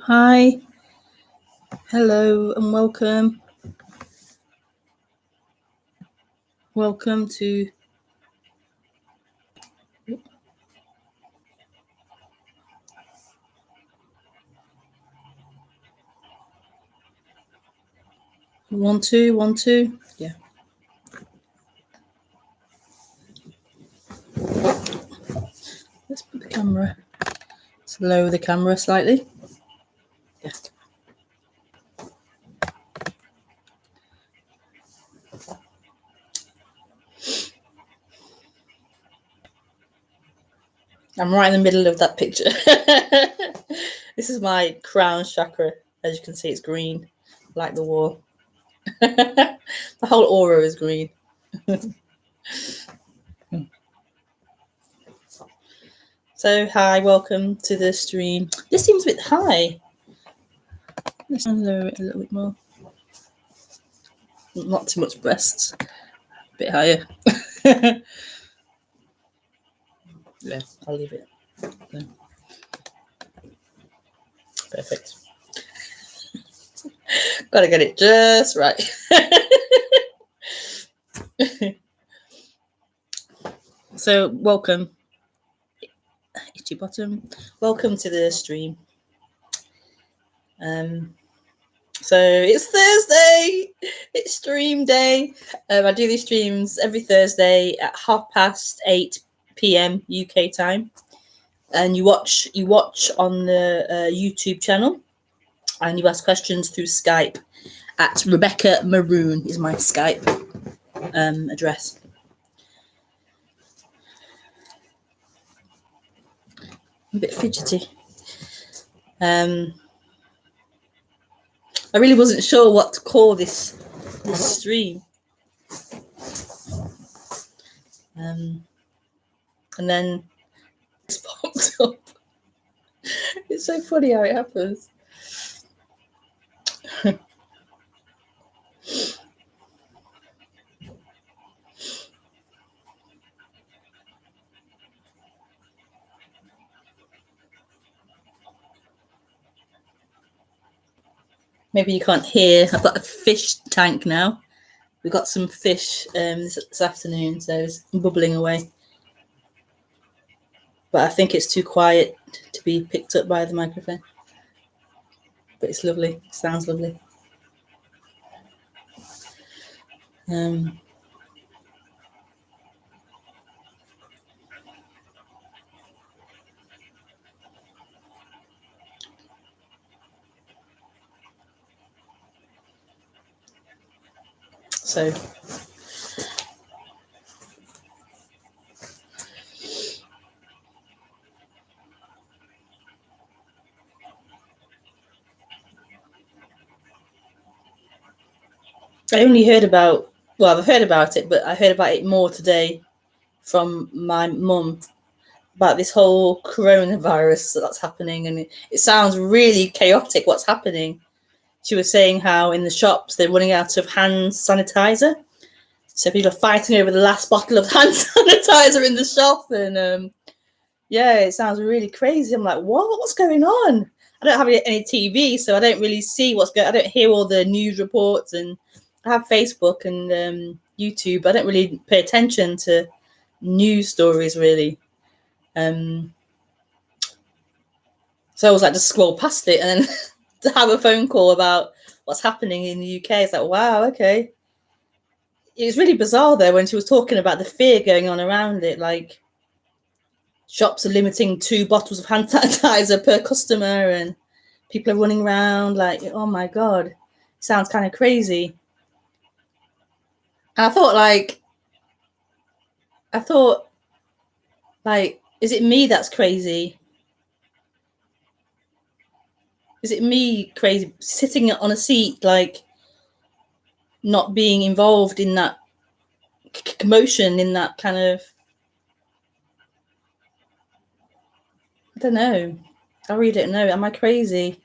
Hi, hello, and welcome. Welcome to 1, 2, 1, 2. Yeah, let's put the camera. Let's lower the camera slightly. Yeah. I'm right in the middle of that picture. This is my crown chakra. As you can see, it's green, like the wall. The whole aura is green. So, hi, welcome to the stream. This seems a bit high. Let's lower it a little bit more. Not too much breasts. A bit higher. Yeah, I'll leave it. No. Perfect. Gotta get it just right. So, welcome. Itchy bottom. Welcome to the stream. So it's Thursday. It's stream day. I do these streams every Thursday at 8:30 p.m. UK time, and you watch on the YouTube channel, and you ask questions through Skype at rebekahmaroon is my Skype address. I'm a bit fidgety. I really wasn't sure what to call this stream. And then it's popped up. It's so funny how it happens. Maybe you can't hear. I've got a fish tank now. We got some fish this afternoon, so it's bubbling away. But I think it's too quiet to be picked up by the microphone. But it's lovely. It sounds lovely. So I only heard about, well, I've heard about it, but I heard about it more today from my mum about this whole coronavirus that's happening, and it sounds really chaotic what's happening. She was saying how in the shops they're running out of hand sanitizer, so people are fighting over the last bottle of hand sanitizer in the shop, and yeah, it sounds really crazy. I'm like, what's going on? I don't have any TV, so I don't really see what's going. I don't hear all the news reports, and I have Facebook and YouTube. I don't really pay attention to news stories really. So I was like, just scroll past it, and then to have a phone call about what's happening in the UK, it's like, wow, okay. It was really bizarre though when she was talking about the fear going on around it, like shops are limiting 2 bottles of hand sanitizer per customer, and people are running around like, oh my god, sounds kind of crazy. And I thought, is it me that's crazy? Is it me crazy sitting on a seat, like not being involved in that commotion, in that kind of, I don't know. I really don't know. Am I crazy?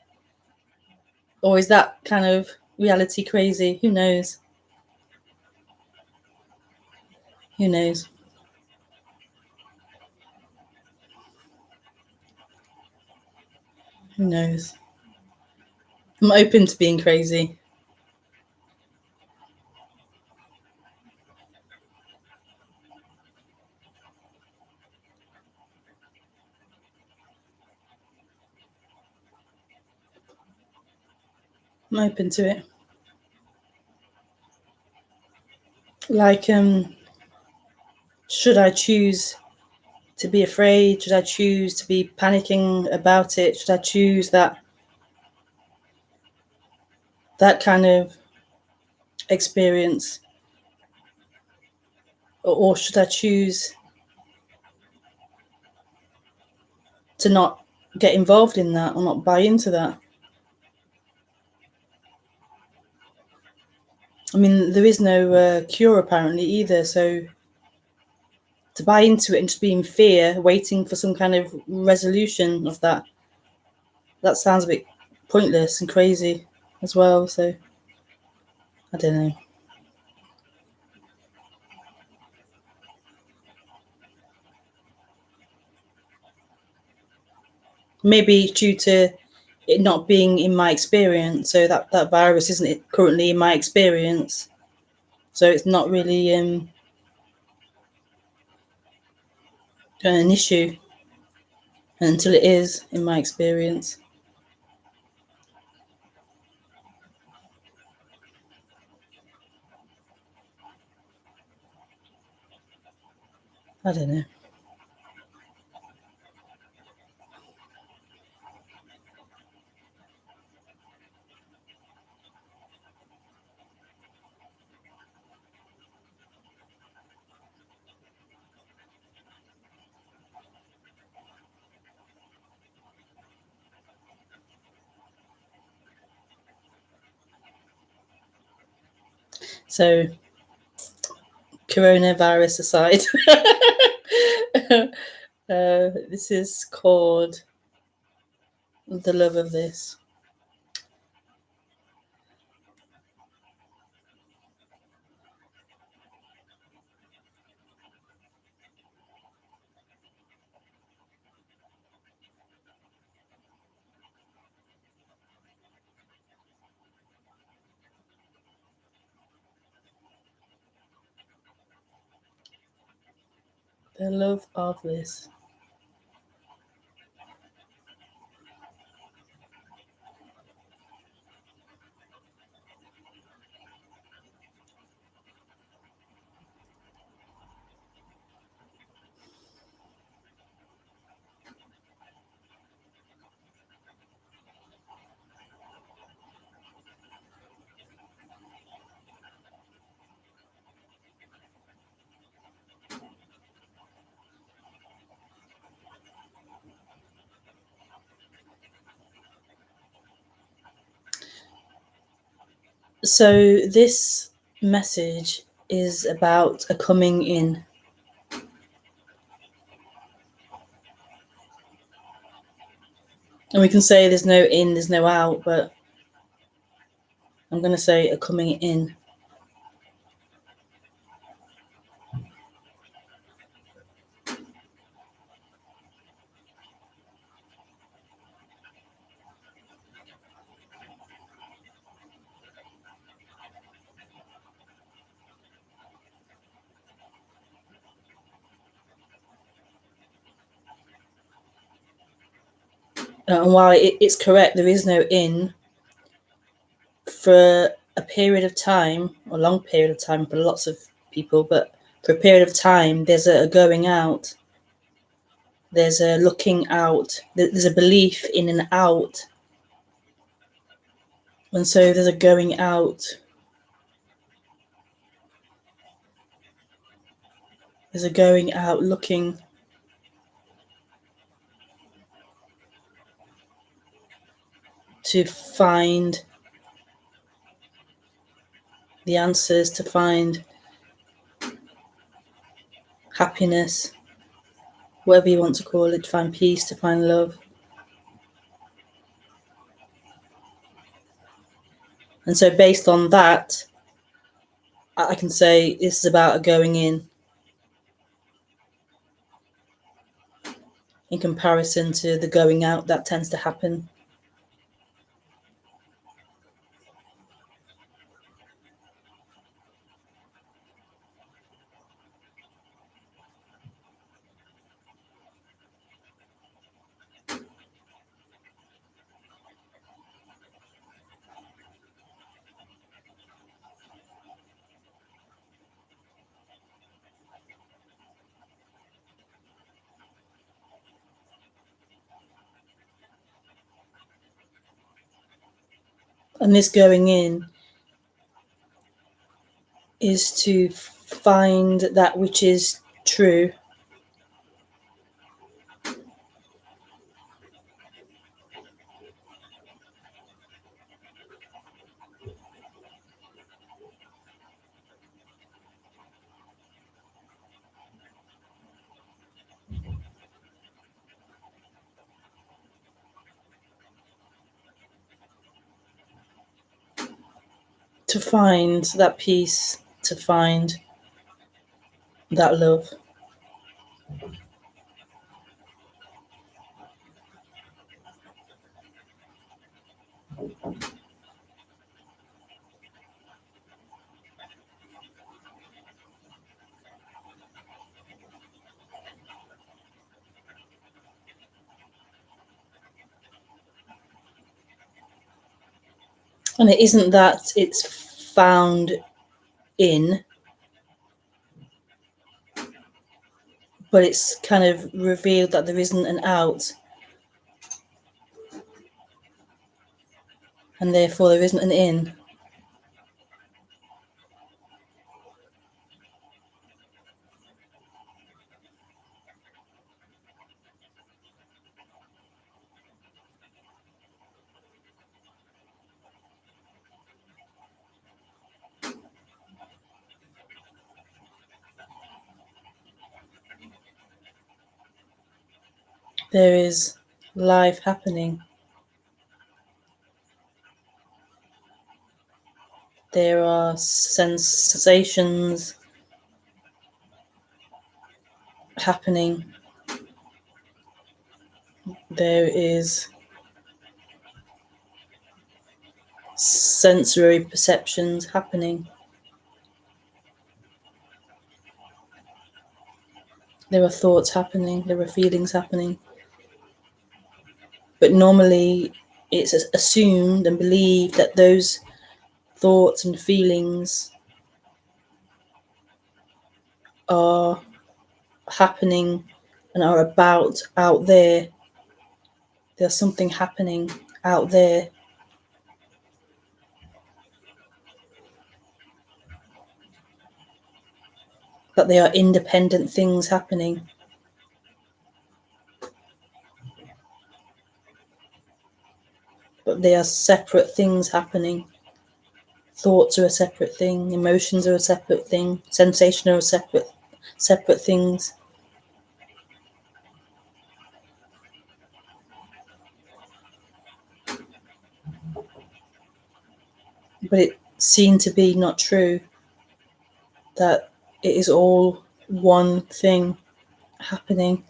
Or is that kind of reality crazy? Who knows? Who knows? Who knows? I'm open to being crazy. I'm open to it. Like, should I choose to be afraid? Should I choose to be panicking about it? Should I choose that kind of experience? Or should I choose to not get involved in that or not buy into that? I mean, there is no cure apparently either, so to buy into it and just be in fear, waiting for some kind of resolution of that sounds a bit pointless and crazy as well. So I don't know. Maybe due to it not being in my experience, so that virus isn't currently in my experience, so it's not really an issue until it is in my experience. I don't know. So coronavirus aside, this is called The Love of This. The Love of This. So this message is about a coming in. And we can say there's no in, there's no out, but I'm going to say a coming in. And while it's correct, there is no in, for a period of time, or a long period of time for lots of people, but for a period of time, there's a going out. There's a looking out. There's a belief in an out. And so there's a going out. There's a going out looking to find the answers, to find happiness, whatever you want to call it, to find peace, to find love. And so based on that, I can say this is about a going in comparison to the going out that tends to happen. And this going in is to find that which is true. To find that peace, to find that love. And it isn't that it's found in, but it's kind of revealed that there isn't an out, and therefore there isn't an in. There is life happening. There are sensations happening. There is sensory perceptions happening. There are thoughts happening. There are feelings happening. But normally it's assumed and believed that those thoughts and feelings are happening and are about out there. There's something happening out there. That they are independent things happening. But they are separate things happening. Thoughts are a separate thing. Emotions are a separate thing. Sensation are a separate things. But it seemed to be not true. That it is all one thing happening.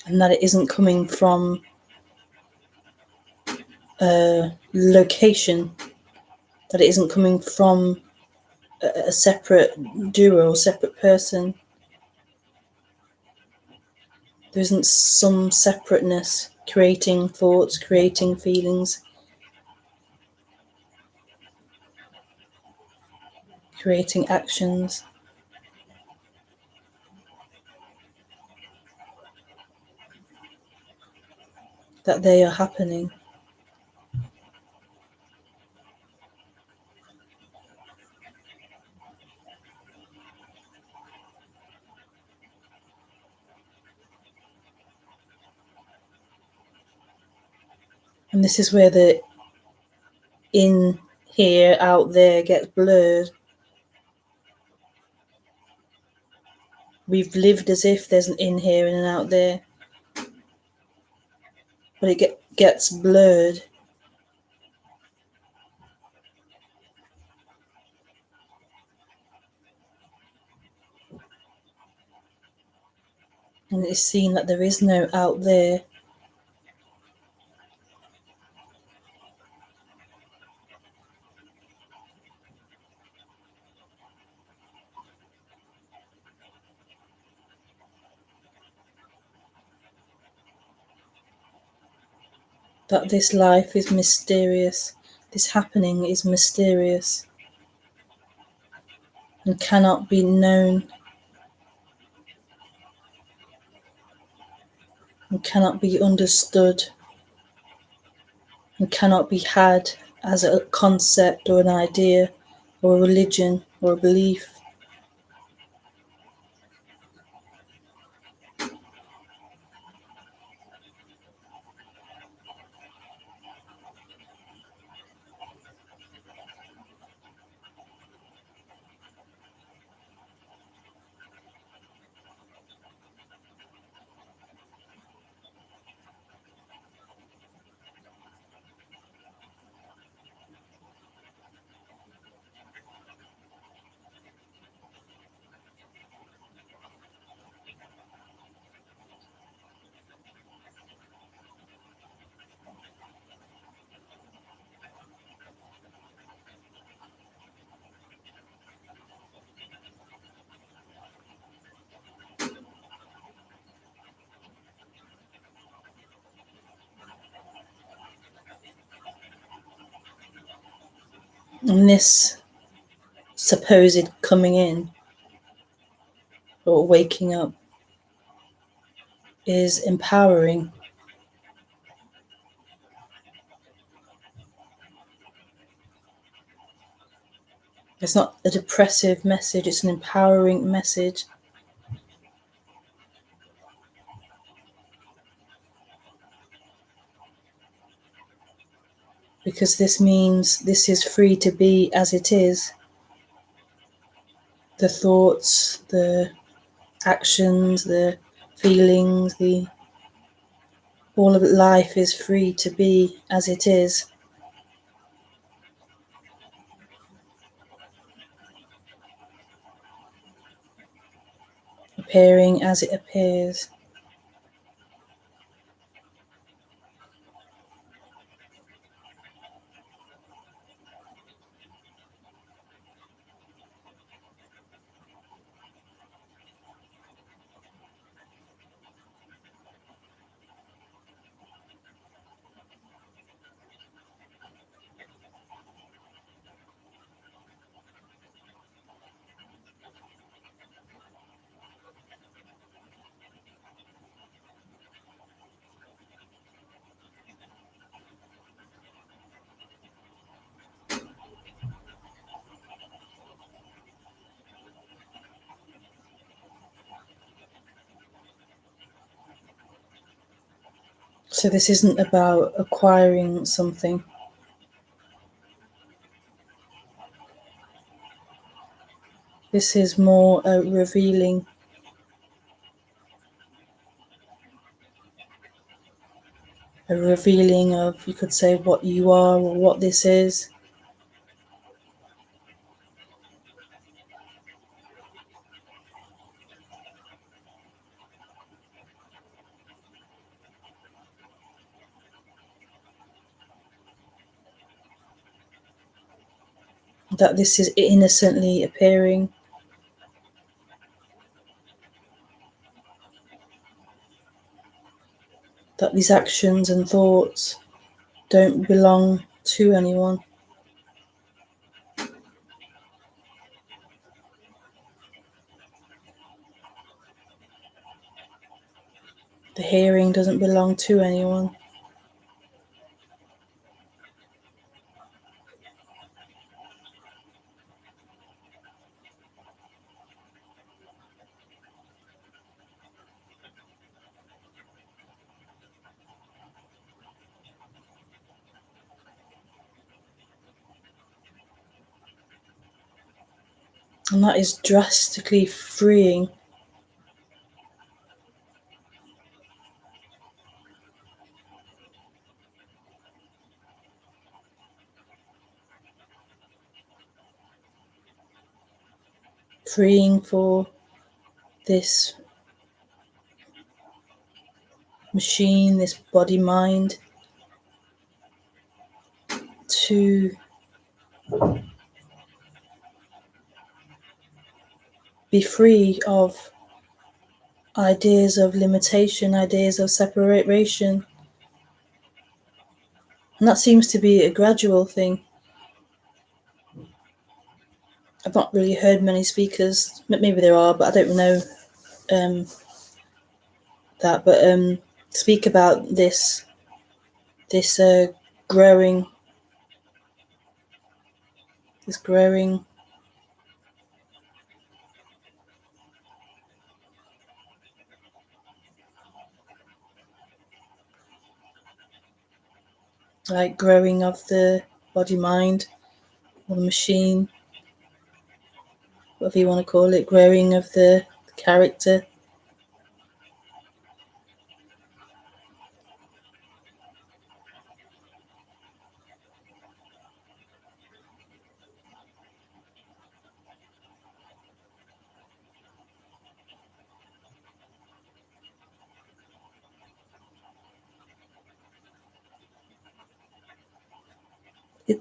And that it isn't coming from a location, that it isn't coming from a separate doer or separate person. There isn't some separateness creating thoughts, creating feelings, creating actions. That they are happening. And this is where the in here, out there gets blurred. We've lived as if there's an in here and an out there, but it gets blurred. And it's seen that there is no out there. that this life is mysterious, this happening is mysterious and cannot be known and cannot be understood and cannot be had as a concept or an idea or a religion or a belief. And this supposed coming in or waking up is empowering. It's not a depressive message, it's an empowering message. Because this means this is free to be as it is. The thoughts, the actions, the feelings, all of life is free to be as it is. Appearing as it appears. So this isn't about acquiring something. This is more a revealing. A revealing of, you could say, what you are or what this is. That this is innocently appearing. That these actions and thoughts don't belong to anyone. The hearing doesn't belong to anyone. And that is drastically freeing. Freeing for this machine, this body mind, to be free of ideas of limitation, ideas of separation, And that seems to be a gradual thing. I've not really heard many speakers, maybe there are, but I don't know that, but speak about this growing, like growing of the body mind or the machine, whatever you want to call it, growing of the character.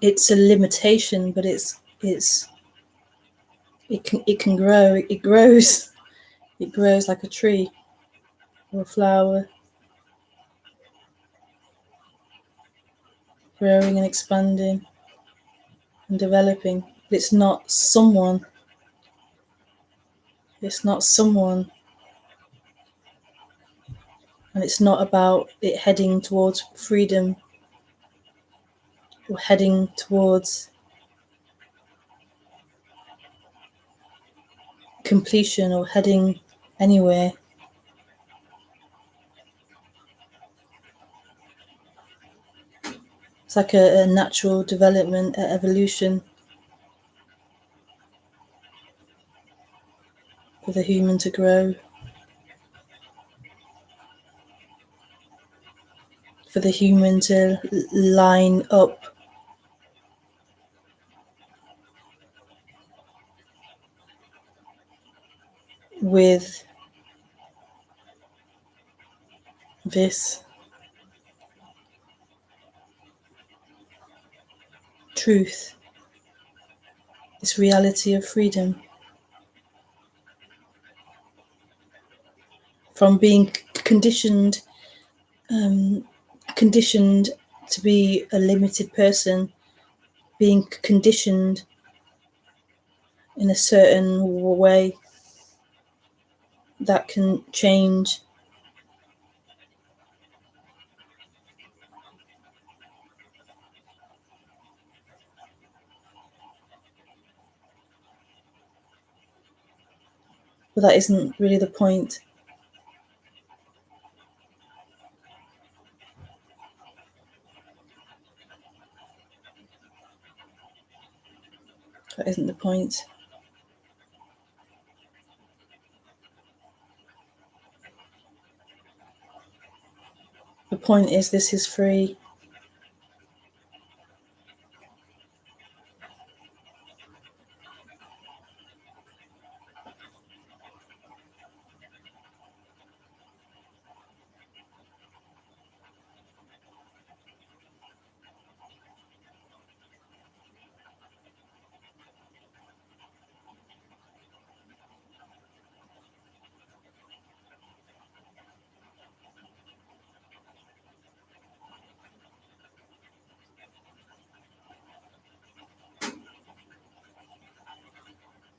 It's a limitation, but it can grow. It grows. It grows like a tree or a flower, growing and expanding and developing. But it's not someone. It's not someone, and it's not about it heading towards freedom or heading towards completion or heading anywhere. It's like a natural development, evolution for the human to grow, for the human to line up with this truth, this reality of freedom, from being conditioned conditioned to be a limited person, being conditioned in a certain way that can change. But that isn't really the point. That isn't the point. The point is, this is free.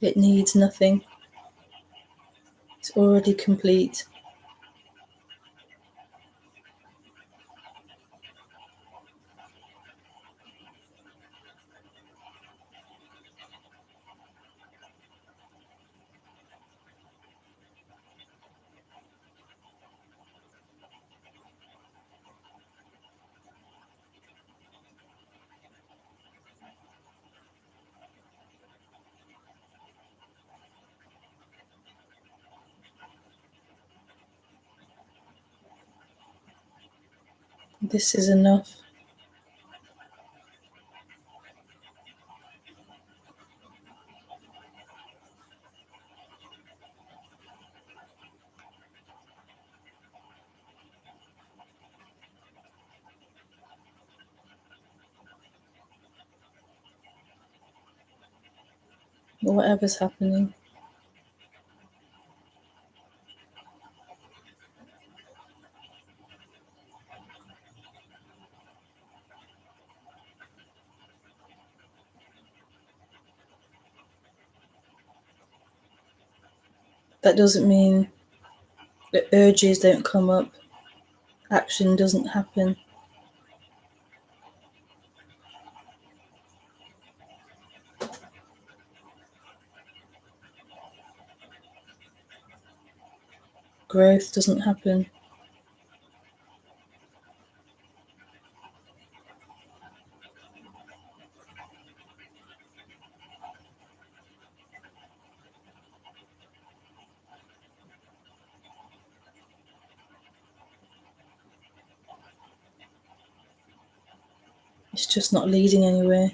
It needs nothing. It's already complete. This is enough. Whatever's happening. That doesn't mean that urges don't come up, action doesn't happen. Growth doesn't happen. It's just not leading anywhere.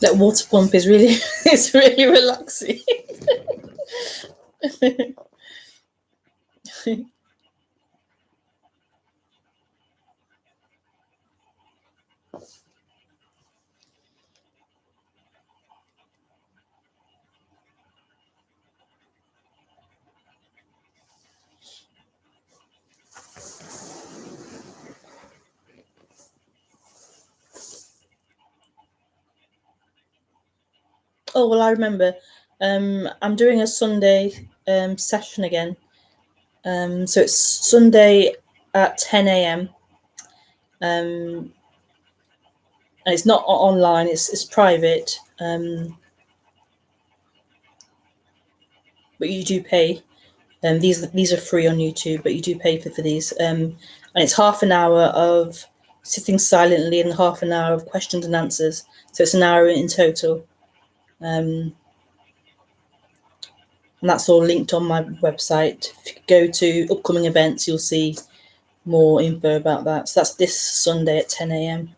That water pump is really, it's really relaxing. Oh, well, I remember. I'm doing a Sunday session again. So it's Sunday at 10 a.m. And it's not online, it's private. But you do pay. These are free on YouTube, but you do pay for these. And it's half an hour of sitting silently and half an hour of questions and answers. So it's an hour in total. And that's all linked on my website. If you go to upcoming events, you'll see more info about that. So that's this Sunday at 10 a.m.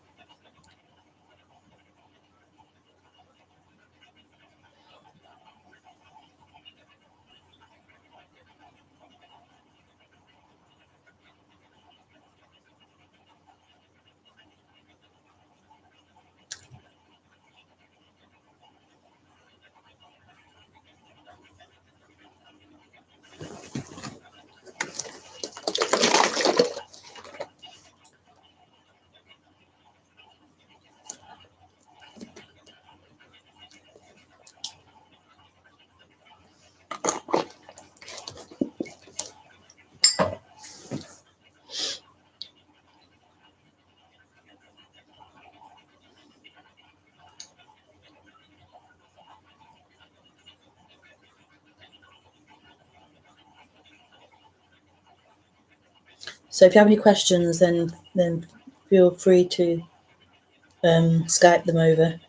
So if you have any questions, then feel free to Skype them over.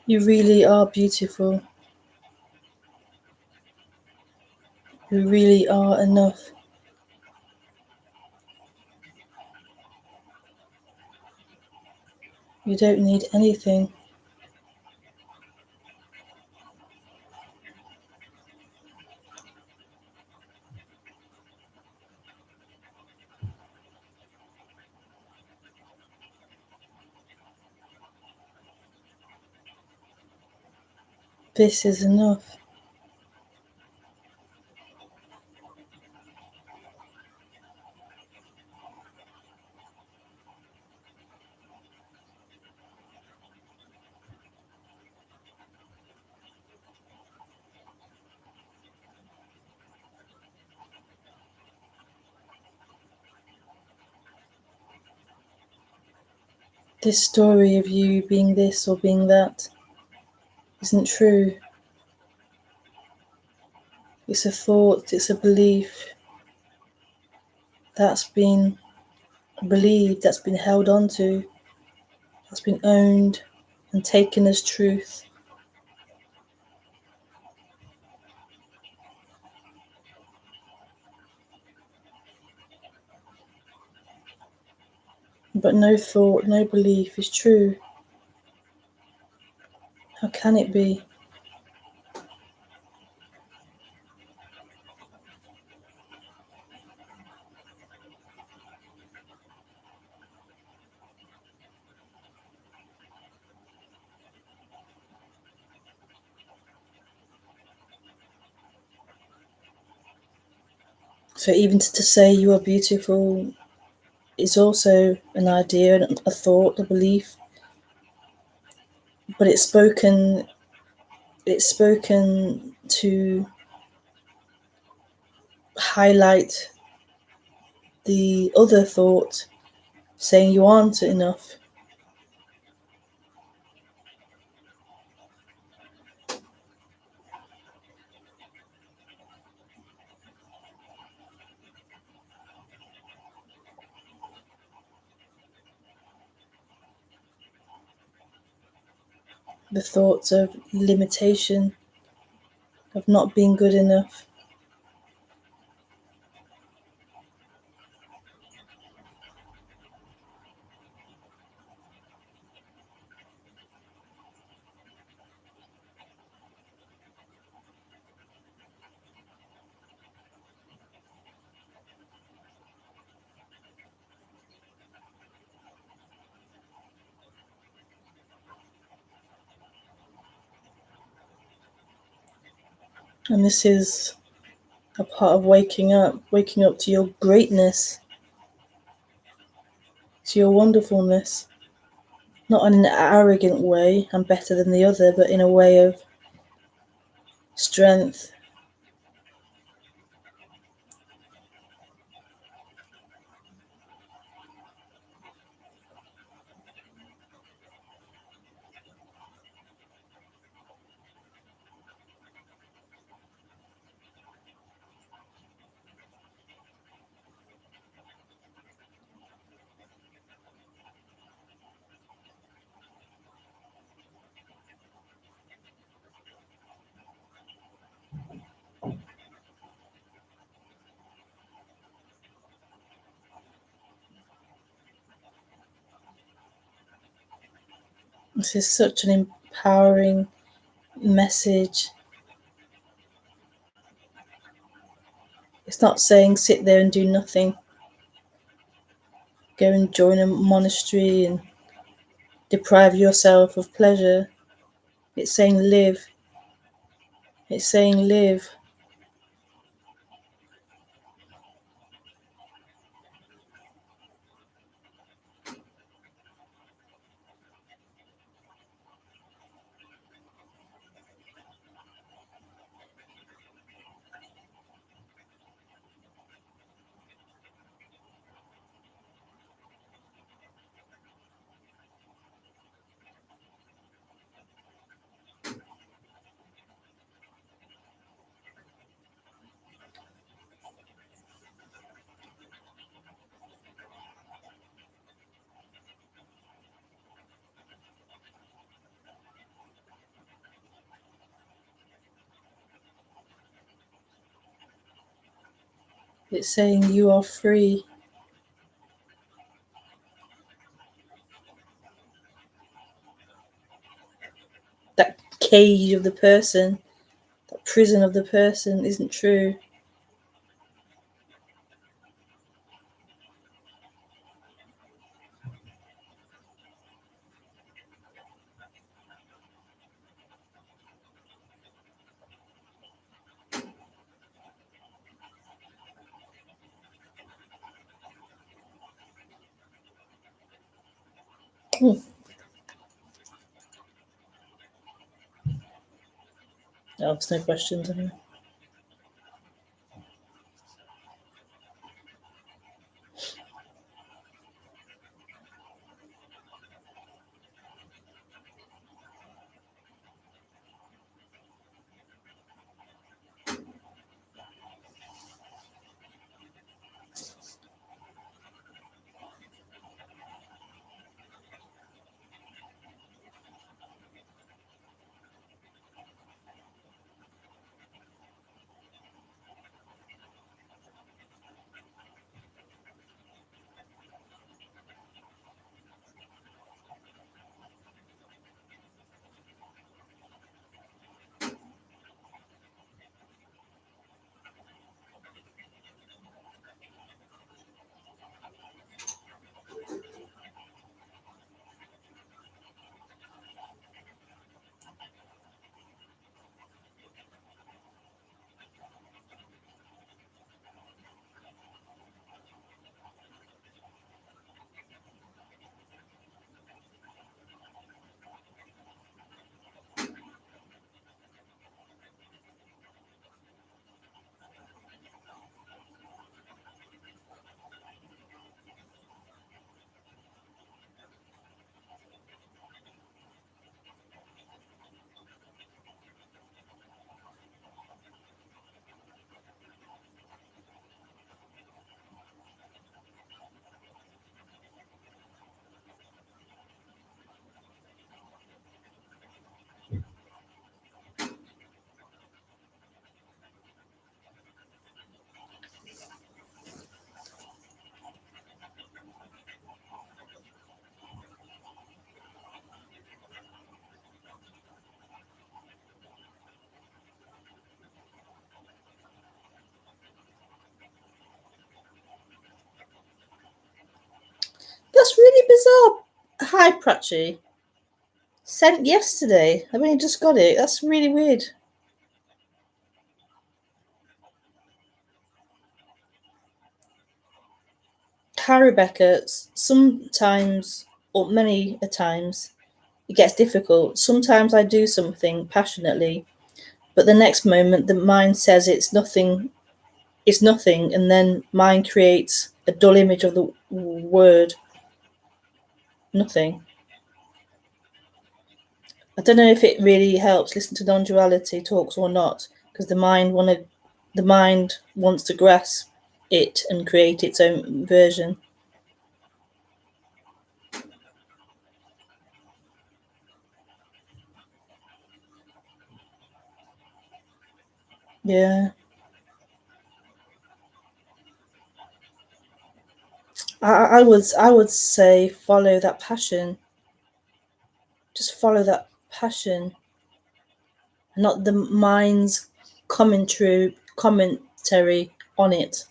You really are beautiful. You really are enough. You don't need anything. This is enough. This story of you being this or being that isn't true. It's a thought, it's a belief that's been believed, that's been held onto, that's been owned and taken as truth. But no thought, no belief is true. How can it be? So even to say you are beautiful is also an idea, a thought, a belief, but it's spoken to highlight the other thought saying you aren't enough. The thoughts of limitation, of not being good enough. And this is a part of waking up to your greatness, to your wonderfulness. Not in an arrogant way, I'm better than the other, but in a way of strength. This is such an empowering message. It's not saying sit there and do nothing, go and join a monastery and deprive yourself of pleasure. It's saying live. It's saying live. It's saying you are free. That cage of the person, that prison of the person isn't true. Oh, there's no questions anyway. That's really bizarre. Hi, Prachi. Sent yesterday. I've only just got it. That's really weird. Hi, Rebecca. Sometimes, or many a times, it gets difficult. Sometimes I do something passionately, but the next moment the mind says it's nothing, and then mind creates a dull image of the word nothing. I don't know if it really helps listen to non-duality talks or not, because the mind wants to grasp it and create its own version. Yeah. I would say follow that passion. Just follow that passion, not the mind's commentary on it.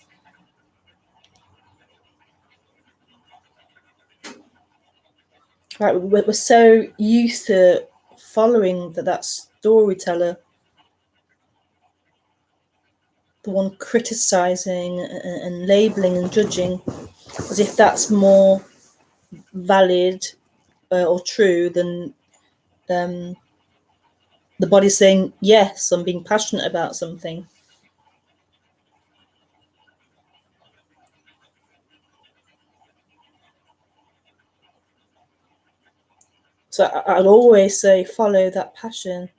Right, we're so used to following that storyteller, the one criticizing and labeling and judging, as if that's more valid or true than the body saying, yes, I'm being passionate about something. So I'd always say follow that passion.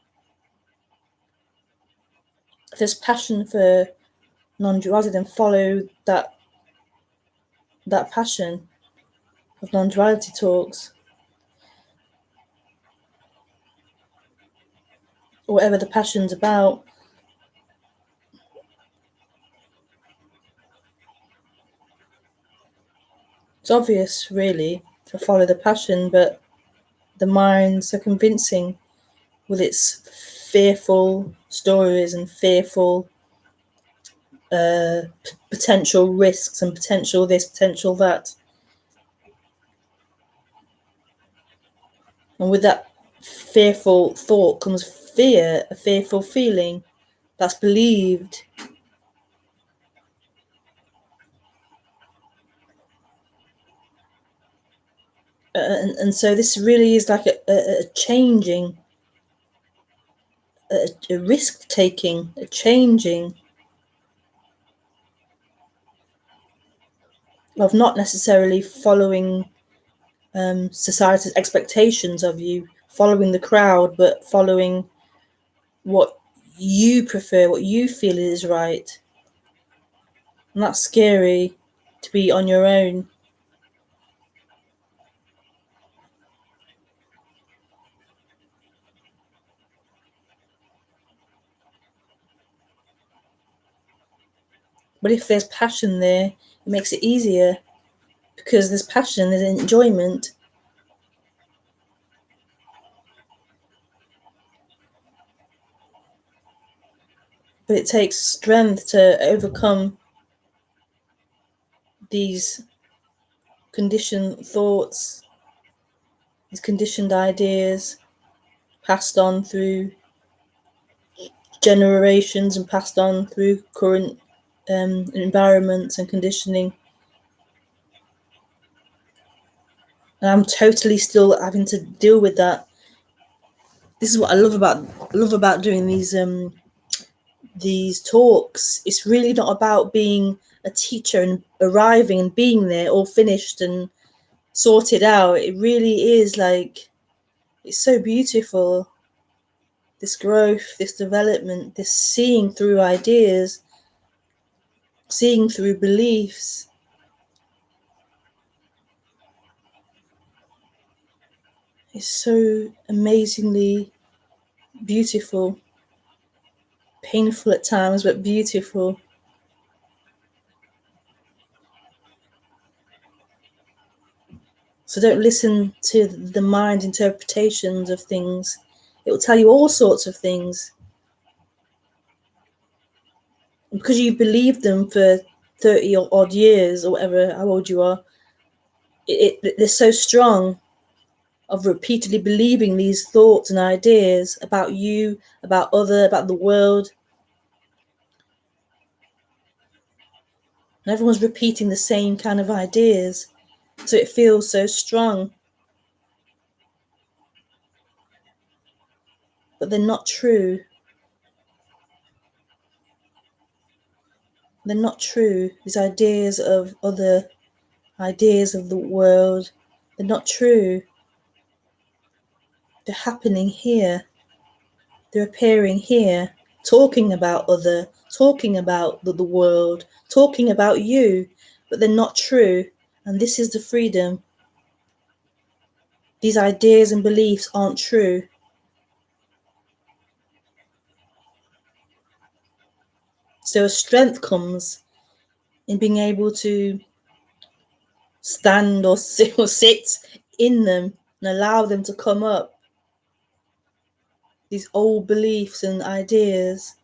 If there's passion for non-duality, then follow that passion of non-duality talks, or whatever the passion's about. It's obvious, really, to follow the passion, but the mind's so convincing with its fearful stories and fearful potential risks and potential this, potential that. And with that fearful thought comes fear, a fearful feeling that's believed. And so this really is like a changing, a risk taking, a changing of not necessarily following society's expectations of you, following the crowd, but following what you prefer, what you feel is right. And that's scary, to be on your own. But if there's passion there, it makes it easier, because there's passion, there's enjoyment. But it takes strength to overcome these conditioned thoughts, these conditioned ideas passed on through generations and passed on through current environments and conditioning. And I'm totally still having to deal with that. This is what I love about doing these talks. It's really not about being a teacher and arriving and being there all finished and sorted out. It really is like, it's so beautiful, this growth, this development, this seeing through ideas, seeing through beliefs. It's so amazingly beautiful, painful at times, but beautiful. So don't listen to the mind's interpretations of things. It will tell you all sorts of things. And because you've believed them for 30 or odd years, or whatever, how old you are, they're so strong, of repeatedly believing these thoughts and ideas about you, about the world. And everyone's repeating the same kind of ideas. So it feels so strong. But they're not true. They're not true. These ideas of other ideas of the world, they're not true. They're happening here. They're appearing here, talking about other, talking about the world, talking about you, but they're not true. And this is the freedom. These ideas and beliefs aren't true. So a strength comes in being able to stand or sit in them and allow them to come up. These old beliefs and ideas.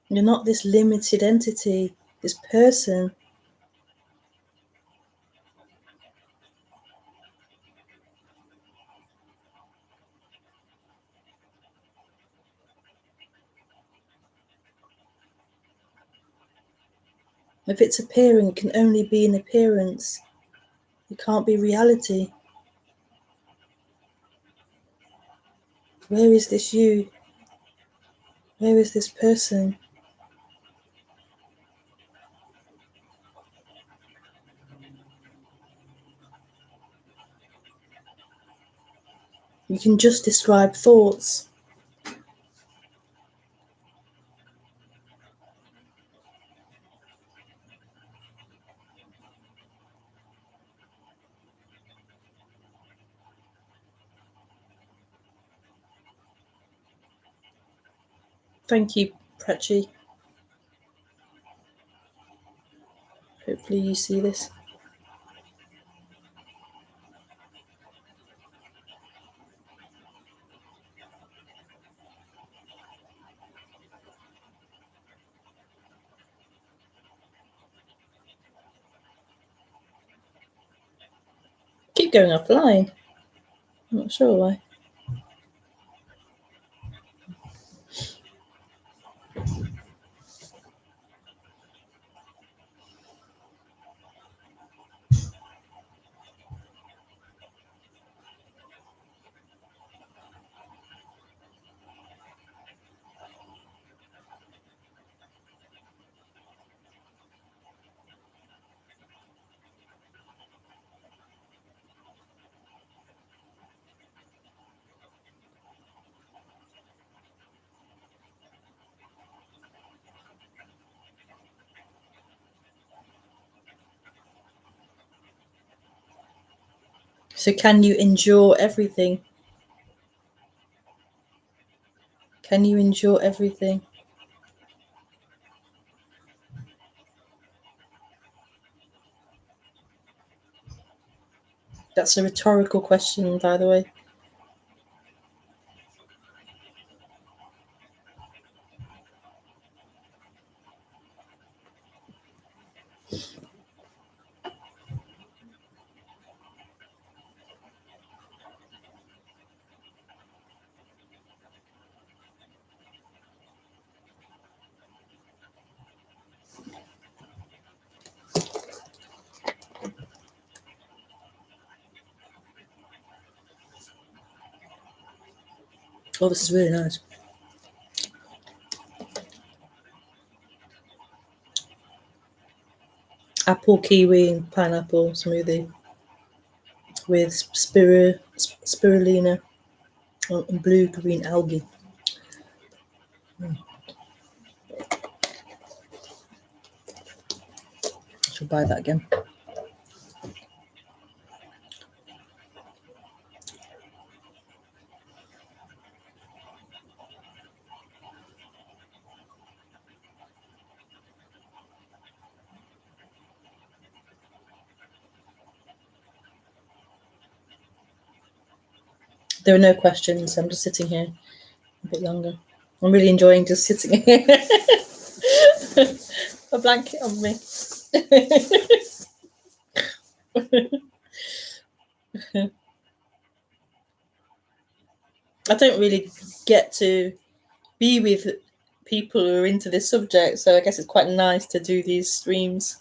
You're not this limited entity, this person. If it's appearing, it can only be an appearance. It can't be reality. Where is this you? Where is this person? You can just describe thoughts. Thank you, Prachi. Hopefully you see this. Keep going offline. I'm not sure why. So can you endure everything? Can you endure everything? That's a rhetorical question, by the way. Oh, this is really nice. Apple, kiwi, and pineapple smoothie with spirulina and blue-green algae. I should buy that again. There are no questions. I'm just sitting here a bit longer. I'm really enjoying just sitting here. A blanket on me. I don't really get to be with people who are into this subject, so I guess it's quite nice to do these streams.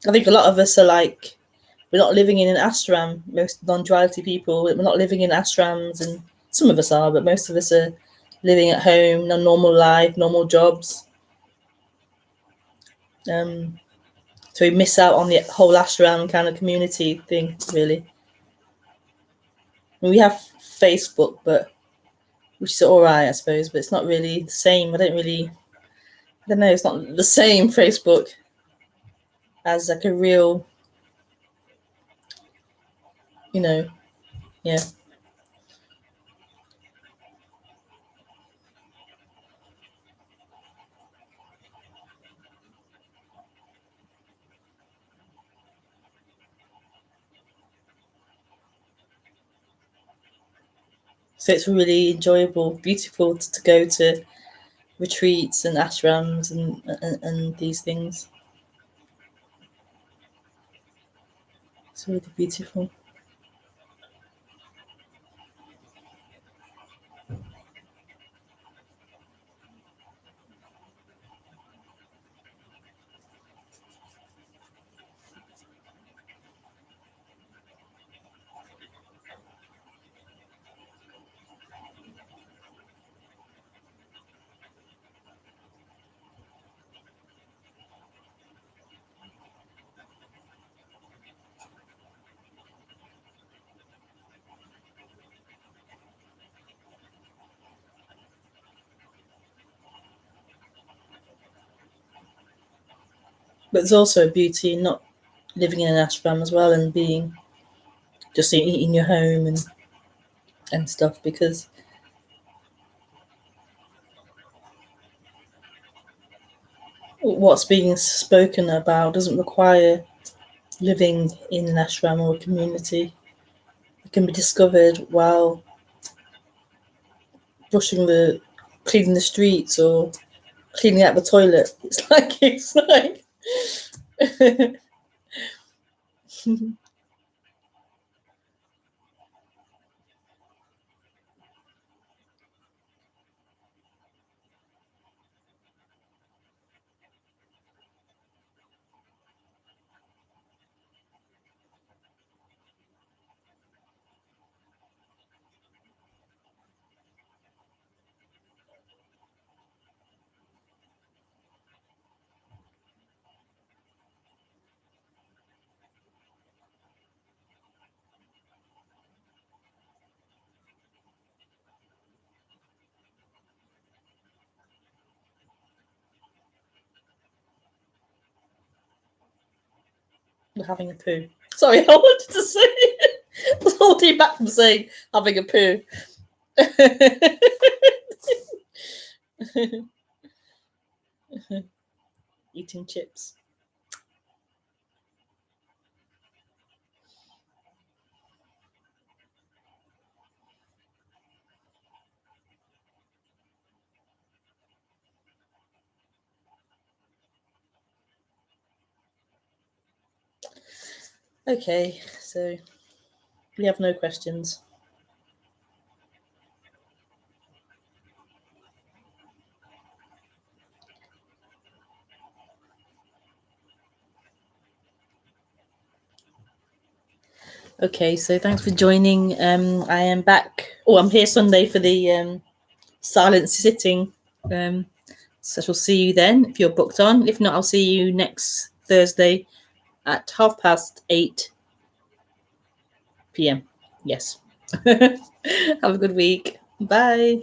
I think a lot of us are like, we're not living in an ashram. Most non-duality people, we're not living in ashrams, and some of us are, but most of us are living at home, a normal life, normal jobs. So we miss out on the whole ashram kind of community thing, really. And we have Facebook, but which is all right, I suppose, but it's not really the same. I don't know. It's not the same Facebook as like a real, yeah. So it's really enjoyable, beautiful to go to retreats and ashrams and these things. It's really beautiful. But there's also a beauty in not living in an ashram as well, and being just in your home and stuff, because what's being spoken about doesn't require living in an ashram or a community. It can be discovered while cleaning the streets or cleaning out the toilet. It's like we're having a poo. Sorry, I wanted to say I was holding you back from saying having a poo. Eating chips. Okay, so we have no questions. Okay, so thanks for joining. I am back. Oh, I'm here Sunday for the silent sitting. So I shall see you then if you're booked on. If not, I'll see you next Thursday at 8:30 p.m. Yes. Have a good week. Bye.